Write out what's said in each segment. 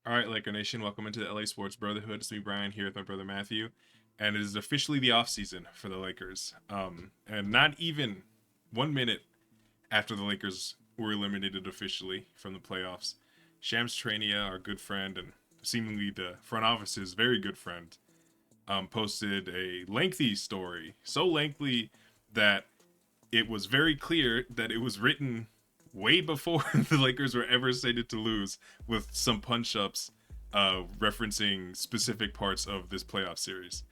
All right, Laker Nation, welcome into the LA Sports Brotherhood. It's me, Brian, here with my brother Matthew, and it is officially the off season for the Lakers. And not even 1 minute after the Lakers were eliminated officially from the playoffs, Shams Charania, our good friend and seemingly the front office's very good friend, posted a lengthy story, so lengthy that it was very clear that it was written way before the Lakers were ever slated to lose, with some punch ups referencing specific parts of this playoff series.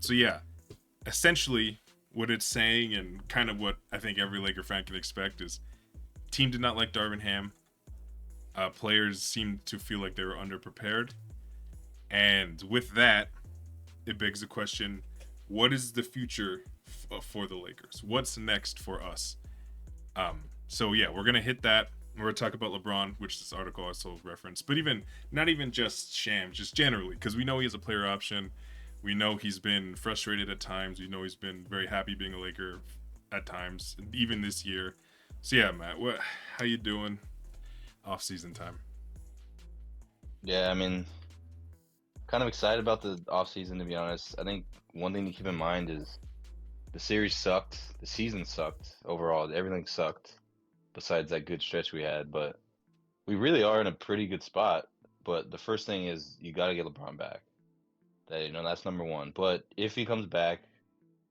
So yeah, essentially what it's saying and kind of what I think every Laker fan can expect is team did not like Darvin Ham. Players seemed to feel like they were underprepared, and with that, it begs the question: what is the future for the Lakers? What's next for us? So yeah, we're gonna hit that. We're gonna talk about LeBron, which this article also referenced, but even not even just Sham, just generally, because we know he has a player option. We know he's been frustrated at times. We know he's been very happy being a Laker at times, even this year. So yeah, Matt, how you doing? Off season time. Yeah, I mean, kind of excited about the offseason, to be honest. I think one thing to keep in mind is the series sucked, the season sucked overall. Everything sucked besides that good stretch we had, but we really are in a pretty good spot. But the first thing is you got to get LeBron back. That's number one. But if he comes back,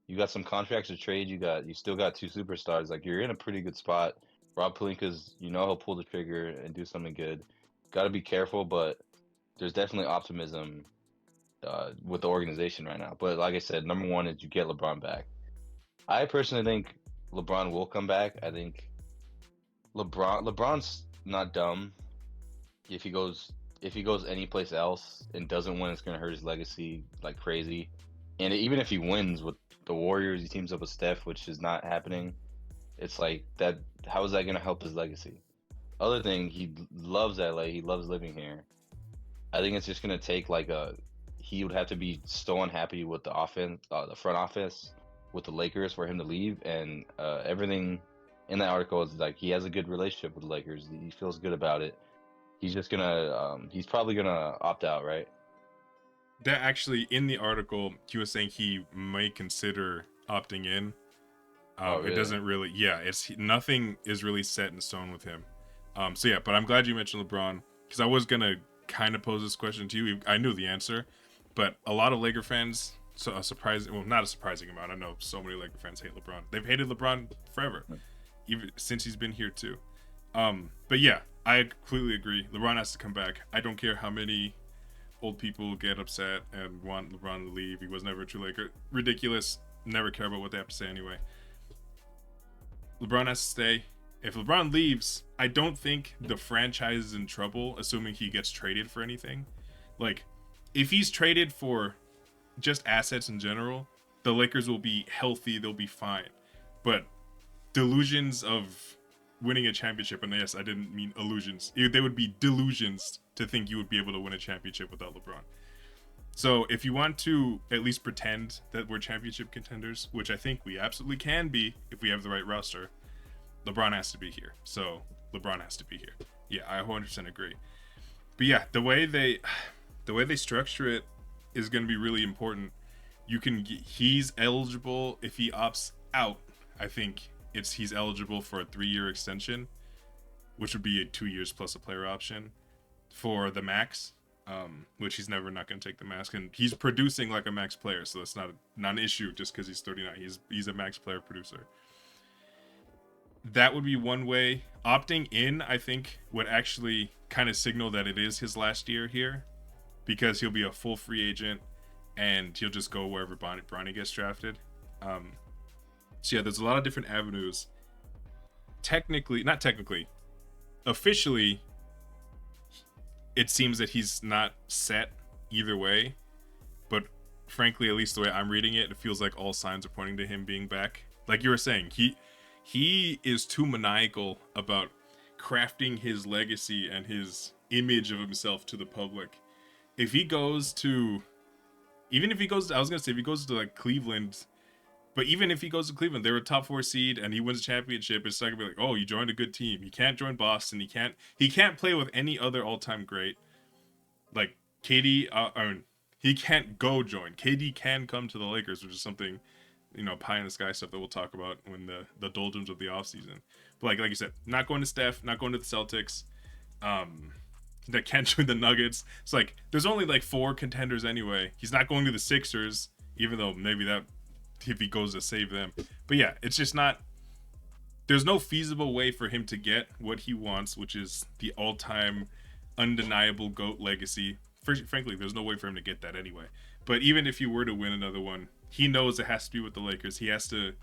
you got some contracts to trade. You still got two superstars. Like you're in a pretty good spot. Rob Pelinka's, he'll pull the trigger and do something good. Got to be careful, but there's definitely optimism with the organization right now. But like I said, number one is you get LeBron back. I personally think LeBron will come back. I think LeBron's not dumb. If he goes if he goes any place else and doesn't win, it's gonna hurt his legacy like crazy. And even if he wins with the Warriors, he teams up with Steph, which is not happening. It's like that. How is that gonna help his legacy? Other thing, he loves LA. He loves living here. I think it's just gonna take like a. He would have to be so unhappy with the offense, the front office, with the Lakers for him to leave, and everything in that article is like he has a good relationship with the Lakers. He feels good about it. He's just gonna, he's probably gonna opt out, right? That actually, in the article, he was saying he may consider opting in. Oh, It really? doesn't really, yeah, it's nothing is really set in stone with him. So yeah, but I'm glad you mentioned LeBron because I was gonna kind of pose this question to you. I knew the answer, but a lot of Laker fans, so a surprising, well, not a surprising amount. I know so many Laker fans hate LeBron. They've hated LeBron forever, even since he's been here too. But yeah, I completely agree. LeBron has to come back. I don't care how many old people get upset and want LeBron to leave. He was never a true Laker. Ridiculous. Never care about what they have to say anyway. LeBron has to stay. If LeBron leaves, I don't think the franchise is in trouble, assuming he gets traded for anything. Like, if he's traded for just assets in general, the Lakers will be healthy, they'll be fine. But delusions of winning a championship, and yes, I didn't mean illusions, they would be delusions to think you would be able to win a championship without LeBron. So if you want to at least pretend that we're championship contenders, which I think we absolutely can be if we have the right roster, LeBron has to be here. So LeBron has to be here. Yeah, I 100% agree. But yeah, the way they structure it is going to be really important. He's eligible if he opts out. I think he's eligible for a 3-year extension, which would be 2 years plus a player option for the max. Which he's never not going to take the max, and he's producing like a max player, so that's not an issue just because he's 39. He's a max player producer. That would be one way. Opting in, I think, would actually kind of signal that it is his last year here, because he'll be a full free agent and he'll just go wherever Bronny gets drafted. Um, so yeah, there's a lot of different avenues. Technically, not technically, officially, it seems that he's not set either way. But frankly, at least the way I'm reading it, it feels like all signs are pointing to him being back. Like you were saying, he is too maniacal about crafting his legacy and his image of himself to the public. If he goes to, even if he goes, I was gonna say if he goes to like Cleveland, but even if he goes to Cleveland, they're a top 4 seed and he wins a championship. It's not gonna be like, oh, you joined a good team. He can't join Boston. He can't play with any other all time great. Like KD, he can't go join. KD can come to the Lakers, which is something, pie in the sky stuff that we'll talk about when the doldrums of the offseason. But like you said, not going to Steph, not going to the Celtics. Um, that can't join the Nuggets. It's like there's only like 4 contenders anyway. He's not going to the Sixers, even though maybe that if he goes to save them. But yeah, it's just not. There's no feasible way for him to get what he wants, which is the all-time undeniable GOAT legacy. Frankly, there's no way for him to get that anyway. But even if he were to win another one, he knows it has to be with the Lakers. He has to,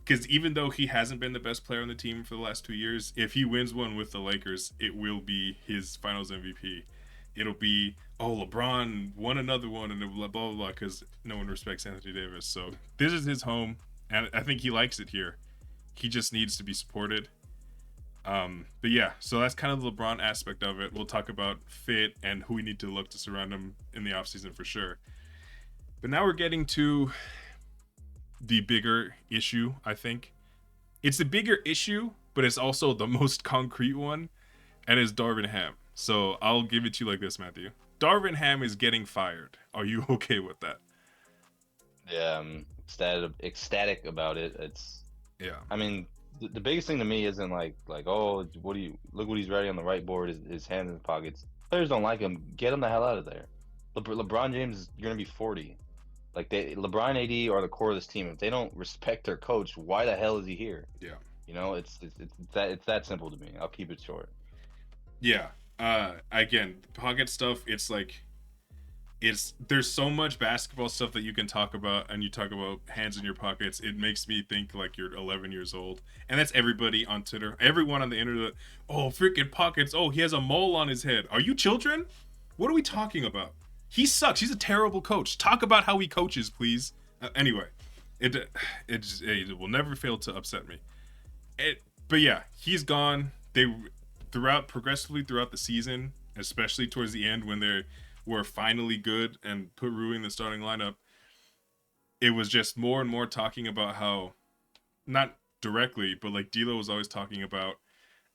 because even though he hasn't been the best player on the team for the last 2 years, if he wins one with the Lakers, it will be his Finals MVP. It'll be, oh, LeBron won another one, and blah blah blah, because no one respects Anthony Davis. So this is his home, and I think he likes it here. He just needs to be supported. But yeah, so that's kind of the LeBron aspect of it. We'll talk about fit and who we need to look to surround him in the offseason for sure. But now we're getting to the bigger issue, I think. It's the bigger issue, but it's also the most concrete one, and it's Darvin Ham. So I'll give it to you like this, Matthew. Darvin Ham is getting fired. Are you okay with that? Yeah, I'm ecstatic about it. It's, Yeah. I mean, the biggest thing to me isn't like oh, what do you look what he's writing on the right board, his hands in his pockets. Players don't like him. Get him the hell out of there. LeBron James, you're gonna be 40. Like LeBron, AD are the core of this team. If they don't respect their coach, why the hell is he here? Yeah. It's that simple to me. I'll keep it short. Yeah. Again, pocket stuff, it's like there's so much basketball stuff that you can talk about, and you talk about hands in your pockets. It makes me think like you're 11 years old, and that's everybody on Twitter, everyone on the internet. Oh, freaking pockets! Oh, he has a mole on his head. Are you children? What are we talking about? He sucks. He's a terrible coach. Talk about how he coaches, please. Anyway, it will never fail to upset me. But yeah, he's gone. They progressively throughout the season, especially towards the end when they were finally good and put Rui in the starting lineup. It was just more and more talking about how, not directly, but like D'Lo was always talking about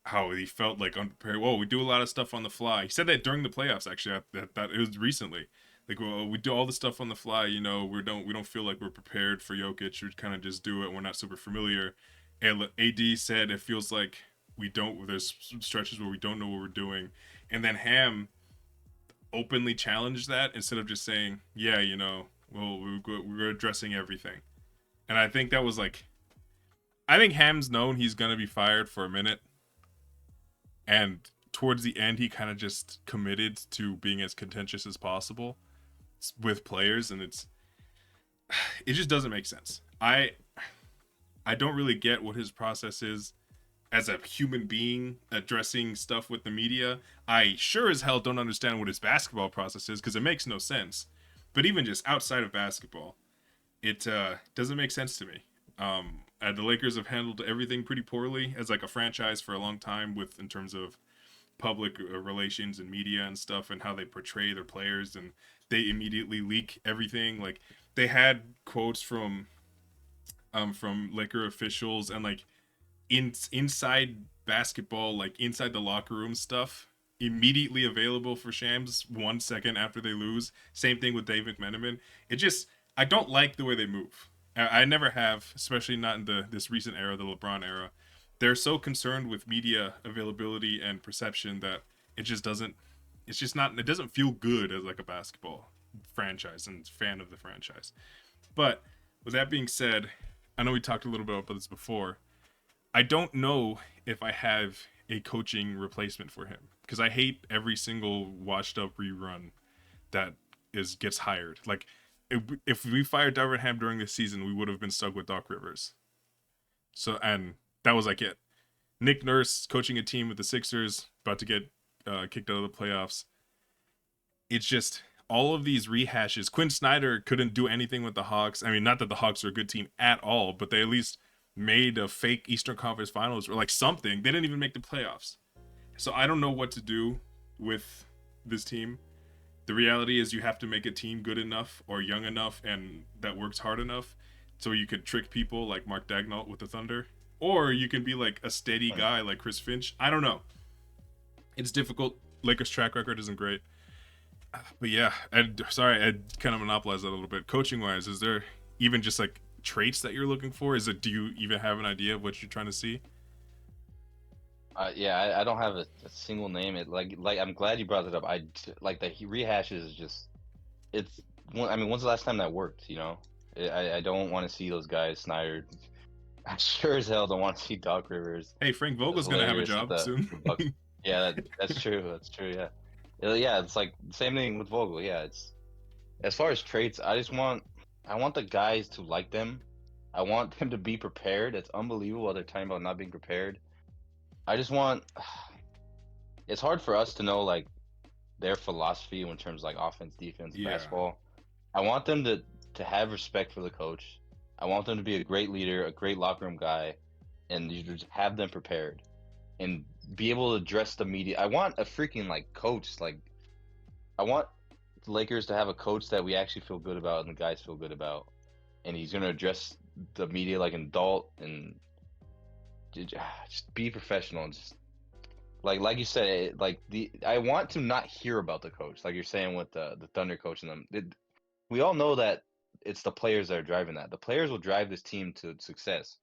how he felt like unprepared. Whoa, we do a lot of stuff on the fly. He said that during the playoffs. Actually, that it was recently. Like, well, we do all the stuff on the fly. We don't feel like we're prepared for Jokic. We kind of just do it. We're not super familiar. And AD said it feels like we don't. There's stretches where we don't know what we're doing. And then Ham openly challenged that instead of just saying, yeah, well, we're addressing everything. And I think that was like, I think Ham's known he's gonna be fired for a minute, and towards the end he kind of just committed to being as contentious as possible with players, and it just doesn't make sense. I don't really get what his process is as a human being addressing stuff with the media. I sure as hell don't understand what his basketball process is, because it makes no sense. But even just outside of basketball, it doesn't make sense to me. The Lakers have handled everything pretty poorly as like a franchise for a long time, with in terms of public relations and media and stuff, and how they portray their players, and they immediately leak everything. Like, they had quotes from Laker officials, and like inside basketball, like inside the locker room stuff, immediately available for Shams 1 second after they lose. Same thing with Dave McMenamin. I don't like the way they move. I never have, especially not in this recent era, the LeBron era. They're so concerned with media availability and perception that it just doesn't. It's just not. It doesn't feel good as like a basketball franchise and fan of the franchise. But with that being said, I know we talked a little bit about this before. I don't know if I have a coaching replacement for him, because I hate every single washed up rerun that gets hired. Like, if we fired Darvin Ham during this season, we would have been stuck with Doc Rivers. So, and that was like it. Nick Nurse coaching a team with the Sixers, about to get kicked out of the playoffs. It's just all of these rehashes. Quinn Snyder couldn't do anything with the Hawks. I mean, not that the Hawks are a good team at all, but they at least made a fake Eastern Conference Finals or like something. They didn't even make the playoffs. So I don't know what to do with this team. The reality is you have to make a team good enough or young enough and that works hard enough so you could trick people like Mark Daigneault with the Thunder. Or you can be like a steady guy like Chris Finch. I don't know. It's difficult. Lakers' track record isn't great. But yeah, and sorry, I kind of monopolized that a little bit. Coaching wise, is there even just like traits that you're looking for? Is it, do you even have an idea of what you're trying to see? Yeah, I don't have a single name. It like I'm glad you brought it up. Like the rehashes is just it's. I mean, when's the last time that worked? You know, I don't want to see those guys. Snyder, I sure as hell don't want to see Doc Rivers. Hey, Frank That's Vogel's gonna have a hilarious with job soon. the Bucks. Yeah, that's true. That's true. Yeah, yeah. It's like same thing with Vogel. Yeah, it's as far as traits. I want the guys to like them. I want them to be prepared. It's unbelievable what they're talking about not being prepared. I just want. It's hard for us to know like their philosophy in terms of like offense, defense, Yeah, basketball. I want them to have respect for the coach. I want them to be a great leader, a great locker room guy, and you just have them prepared and be able to address the media. I want a freaking like coach. Like I want the Lakers to have a coach that we actually feel good about and the guys feel good about, and he's gonna address the media like an adult and just be professional and just like you said, like the I want to not hear about the coach, like you're saying with the Thunder coach and them. We all know that it's the players that are driving that. The players will drive this team to success.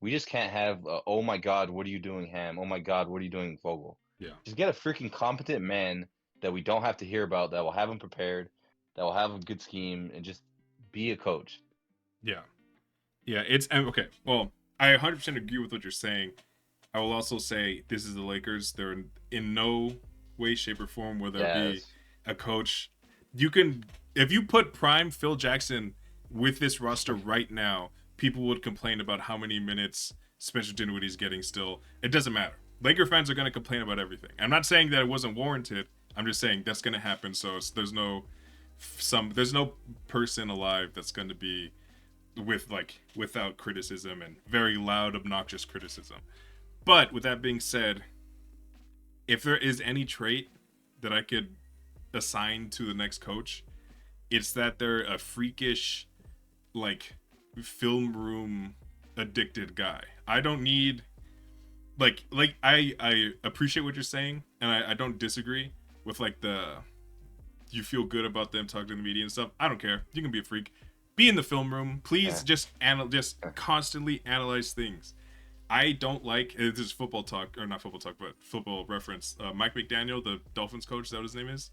We just can't have, oh my God, what are you doing, Ham? Oh my God, what are you doing, Vogel? yeah, Just get a freaking competent man that we don't have to hear about, that will have him prepared, that will have a good scheme, and just be a coach. yeah, yeah. It's okay. Well, I 100% agree with what you're saying. I will also say this is the Lakers. They're in no way, shape, or form will there Yeah, be a coach. You can, if you put prime Phil Jackson with this roster right now, people would complain about how many minutes Spencer Dinwiddie's getting still. It doesn't matter. Laker fans are going to complain about everything. I'm not saying that it wasn't warranted. I'm just saying that's going to happen. So there's no person alive that's going to be with like without criticism and very loud, obnoxious criticism. But with that being said, if there is any trait that I could assign to the next coach, it's that they're a freakish, like, film room addicted guy. I don't need I appreciate what you're saying, and I don't disagree with like the you feel good about them talking to the media and stuff. I don't care. You can be a freak. Be in the film room. Please yeah, just constantly analyze things. I don't like this is football talk or not football talk, but football reference. Mike McDaniel, the Dolphins coach, is that what his name is?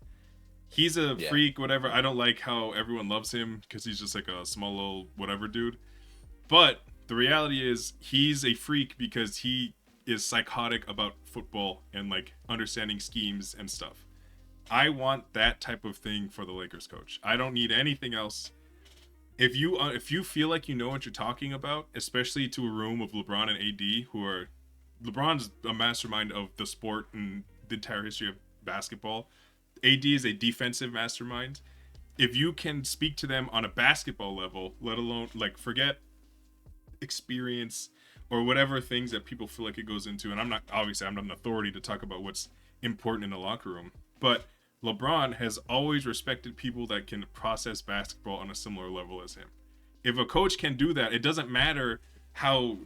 He's a yeah, freak, whatever. I don't like how everyone loves him because he's just like a small little whatever dude. But the reality is he's a freak because he is psychotic about football and like understanding schemes and stuff. I want that type of thing for the Lakers coach. I don't need anything else. If you feel like you know what you're talking about, especially to a room of LeBron and AD, who are LeBron's a mastermind of the sport and the entire history of basketball. AD is a defensive mastermind. If you can speak to them on a basketball level, let alone like forget experience or whatever things that people feel like it goes into, and I'm not an authority to talk about what's important in the locker room, but LeBron has always respected people that can process basketball on a similar level as him. If a coach can do that, it doesn't matter how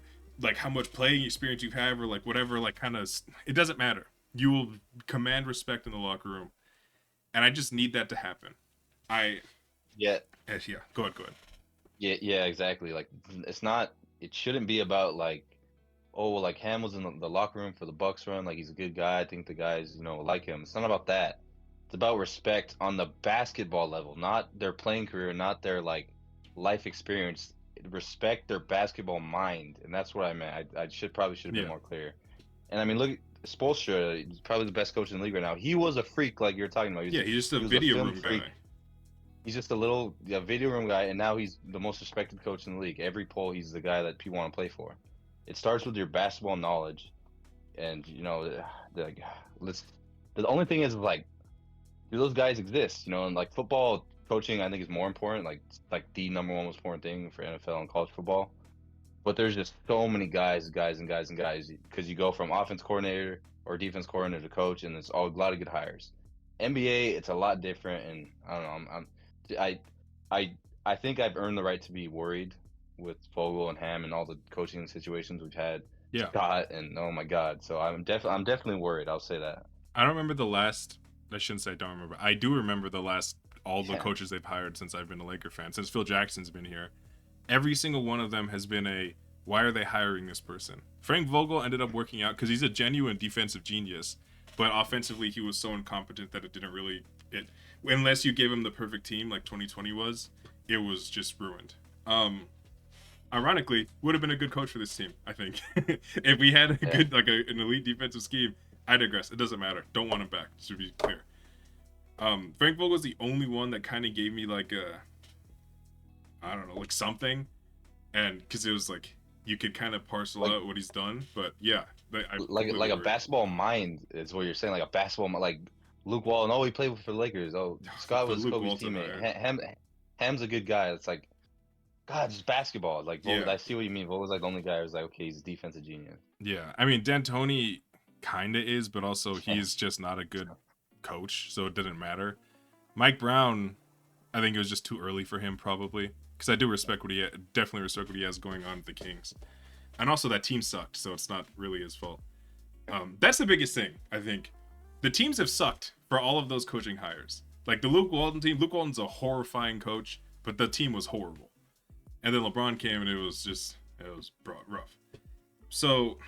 how much playing experience you have or like whatever like kind of it doesn't matter. You will command respect in the locker room, and I just need that to happen. I yeah, yeah, go ahead. yeah, exactly. Like it's not. It shouldn't be about like, oh, well, like Ham was in the locker room for the Bucks run. Like he's a good guy. I think the guys, like him. It's not about that. It's about respect on the basketball level, not their playing career, not their like life experience. Respect their basketball mind, and that's what I meant. I should have been Yeah, more clear. And I mean, look, Spoelstra, he's probably the best coach in the league right now. He was a freak, like you're talking about. yeah, he's just a He was a video film room freak. guy. He's just a little video room guy, and now he's the most respected coach in the league. Every poll, he's the guy that people want to play for. It starts with your basketball knowledge, and the, let's. The only thing is like, do those guys exist? And like football coaching, I think is more important. Like the number one most important thing for NFL and college football. But there's just so many guys, and guys, because you go from offense coordinator or defense coordinator to coach, and it's all a lot of good hires. NBA, it's a lot different, and I don't know. I, I, I think I've earned the right to be worried with Vogel and Ham and all the coaching situations we've had. Yeah, Scott and oh my God, so I'm definitely worried. I'll say that. I don't remember the last I shouldn't say I don't remember. I do remember all the Yeah, coaches they've hired since I've been a Laker fan, since Phil Jackson's been here. Every single one of them has been why are they hiring this person? Frank Vogel ended up working out because he's a genuine defensive genius, but offensively he was so incompetent that it didn't really it unless you gave him the perfect team like 2020 was, it was just ruined. Ironically, would have been a good coach for this team, I think. If we had a yeah. good an elite defensive scheme. I digress. It doesn't matter. Don't want him back. To be clear. Frank Vogel was the only one that kind of gave me like I don't know, like something, and because it was like you could kind of parcel Like out what he's done, but yeah, I like completely a agree. basketball mind is what you're saying. Like a basketball, like Luke Walton. Oh, he played for the Lakers. Oh, Scott The was Luke Kobe's Walton teammate. hire. Ham's a good guy. It's like God, just basketball. Like Vogel, Yeah, I see what you mean. Vogel's like the only guy who's like, okay, he's a defensive genius. yeah. I mean, D'Antoni kind of is, but also Yeah. he's just not a good coach, so it didn't matter. Mike Brown, I think it was just too early for him, probably, because I do respect definitely respect what he has going on with the Kings, and also that team sucked, so it's not really his fault. That's the biggest thing, I think. The teams have sucked for all of those coaching hires. Like the Luke Walton team. Luke Walton's a horrifying coach, but the team was horrible. And then LeBron came, and it was rough. So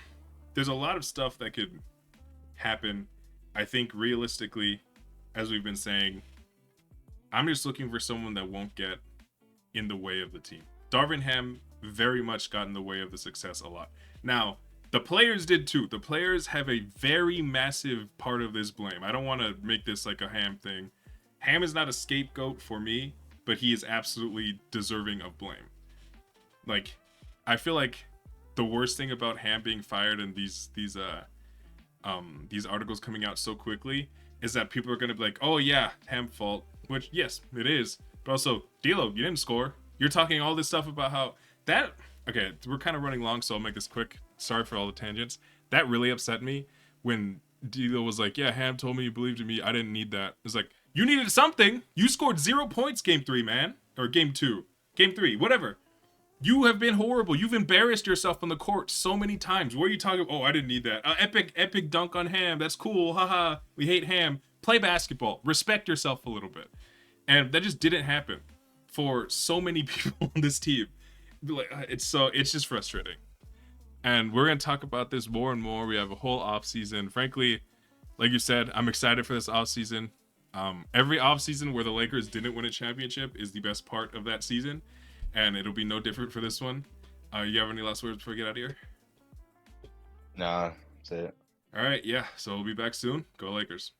there's a lot of stuff that could happen. I think realistically, as we've been saying, I'm just looking for someone that won't get in the way of the team. Darvin Ham very much got in the way of the success a lot. Now, the players did too. The players have a very massive part of this blame. I don't want to make this like a Ham thing. Ham is not a scapegoat for me, but he is absolutely deserving of blame. Like, I feel like the worst thing about Ham being fired and these articles coming out so quickly is that people are gonna be like, oh yeah, Ham fault, which yes, it is. But also, D'Lo, you didn't score. You're talking all this stuff about how that. Okay, we're kind of running long, so I'll make this quick. Sorry for all the tangents. That really upset me when D'Lo was like, "Yeah, Ham told me you believed in me. I didn't need that." It's like you needed something. You scored 0 points game 3, man, or game 2, game 3, whatever. You have been horrible. You've embarrassed yourself on the court so many times. What are you talking? Oh, I didn't need that. Epic dunk on Ham. That's cool. Haha. We hate Ham. Play basketball. Respect yourself a little bit. And that just didn't happen for so many people on this team. It's just frustrating. And we're gonna talk about this more and more. We have a whole off season. Frankly, like you said, I'm excited for this off season. Every off season where the Lakers didn't win a championship is the best part of that season, and it'll be no different for this one. You have any last words before we get out of here? Nah, that's it. All right, yeah. So we'll be back soon. Go Lakers.